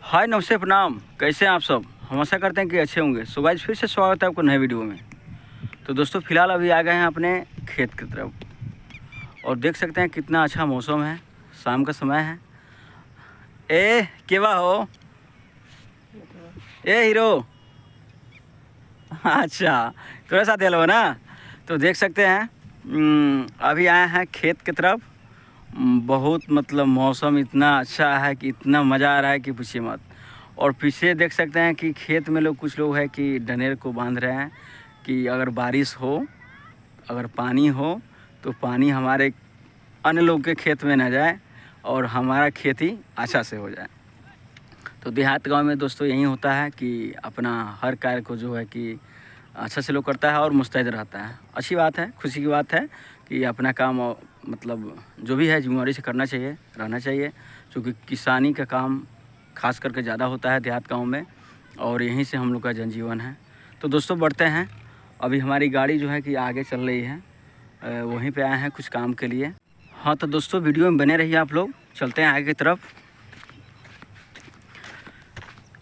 हाय नमस्ते प्रणाम, कैसे हैं आप सब। हम आशा करते हैं कि अच्छे होंगे। सो गाइस फिर से स्वागत है आपको नए वीडियो में। तो दोस्तों फ़िलहाल अभी आ गए हैं अपने खेत की तरफ और देख सकते हैं कितना अच्छा मौसम है। शाम का समय है। ए केवा हो ए हीरो अच्छा थोड़ा साथ हेलो ना। तो देख सकते हैं अभी आए हैं खेत की तरफ। बहुत मतलब मौसम इतना अच्छा है कि इतना मज़ा आ रहा है कि पूछिए मत। और पीछे देख सकते हैं कि खेत में लोग कुछ लोग हैं कि ढनेर को बांध रहे हैं कि अगर बारिश हो, अगर पानी हो तो पानी हमारे अन्य लोग के खेत में ना जाए और हमारा खेती अच्छा से हो जाए। तो देहात गांव में दोस्तों यही होता है कि अपना हर कार्य को जो है कि अच्छा से लोग करता है और मुस्तैद रहता है। अच्छी बात है, खुशी की बात है कि अपना काम मतलब जो भी है जिम्मेदारी से करना चाहिए, रहना चाहिए। क्योंकि किसानी का काम खास करके ज़्यादा होता है देहात गांव में और यहीं से हम लोग का जनजीवन है। तो दोस्तों बढ़ते हैं। अभी हमारी गाड़ी जो है कि आगे चल रही है, वहीं पे आए हैं कुछ काम के लिए। हाँ तो दोस्तों वीडियो में बने रहिए आप लोग। चलते हैं आगे की तरफ।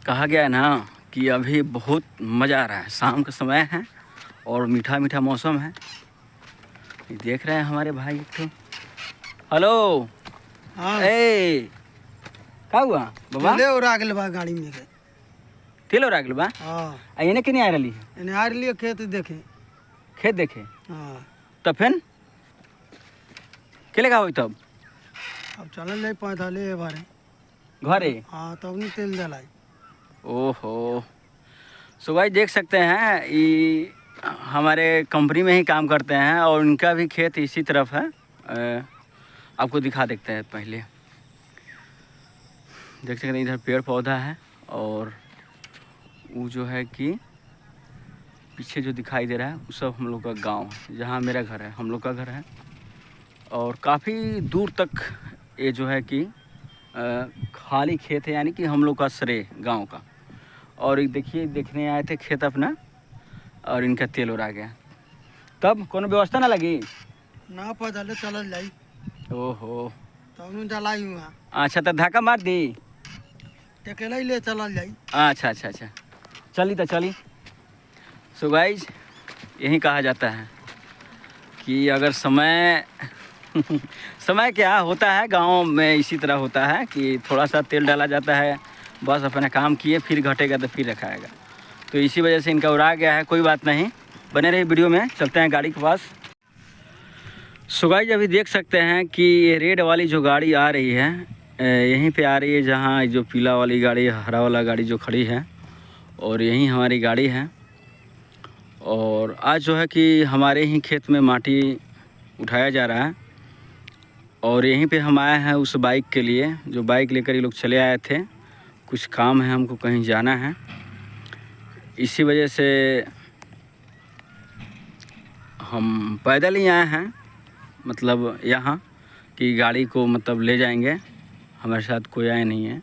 कहा गया है ना कि अभी बहुत मज़ा आ रहा है, शाम का समय है और मीठा मीठा मौसम है। देख रहे हैं हमारे भाई एक तो। हेलो हाँ ए का हुआ बाबा तेले और आगल बा गाड़ी में के तेल और आगल बा। हाँ इन्हें के नहीं आ रही है इन्हें हार लिए खेत देखे। खेत देखे हाँ तब फिर के लगा हुई तब अब चल ले पैदले बारे घरे। हाँ तब नहीं तेल जलाई। ओहो सो भाई देख सकते हैं ये हमारे कंपनी में ही काम करते हैं और उनका भी खेत इसी तरफ है। आपको दिखा देखते हैं पहले। देख सकते हैं इधर पेड़ पौधा है और वो जो है कि पीछे जो दिखाई दे रहा है वो सब हम लोग का गांव है, जहाँ मेरा घर है, हम लोग का घर है। और काफ़ी दूर तक ये जो है कि खाली खेत है, यानी कि हम लोग का श्रेय गांव का। और ये देखिए देखने आए थे खेत अपना और इनका तेल उड़ा गया। तब कोनो व्यवस्था ना लगी ना पैदले चल जाई। ओहो तब नहीं जलाई हुआ। अच्छा तो धक्का मार दी। अकेला ही ले चल जाई। अच्छा अच्छा अच्छा चली तो चली। सो गाइज यही कहा जाता है कि अगर समय समय क्या होता है गांव में इसी तरह होता है कि थोड़ा सा तेल डाला जाता है, बस अपना काम किए, फिर घटेगा तो फिर रखाएगा। तो इसी वजह से इनका उड़ा गया है। कोई बात नहीं, बने रही वीडियो में। चलते हैं गाड़ी के पास। सो गाइज अभी देख सकते हैं कि ये रेड वाली जो गाड़ी आ रही है यहीं पे आ रही है, जहाँ जो पीला वाली गाड़ी, हरा वाला गाड़ी जो खड़ी है और यहीं हमारी गाड़ी है। और आज जो है कि हमारे ही खेत में माटी उठाया जा रहा है और यहीं पे हम आए हैं उस बाइक के लिए, जो बाइक लेकर ये लोग चले आए थे। कुछ काम है, हमको कहीं जाना है, इसी वजह से हम पैदल ही आए हैं। मतलब यहाँ कि गाड़ी को मतलब ले जाएंगे, हमारे साथ कोई आए नहीं है।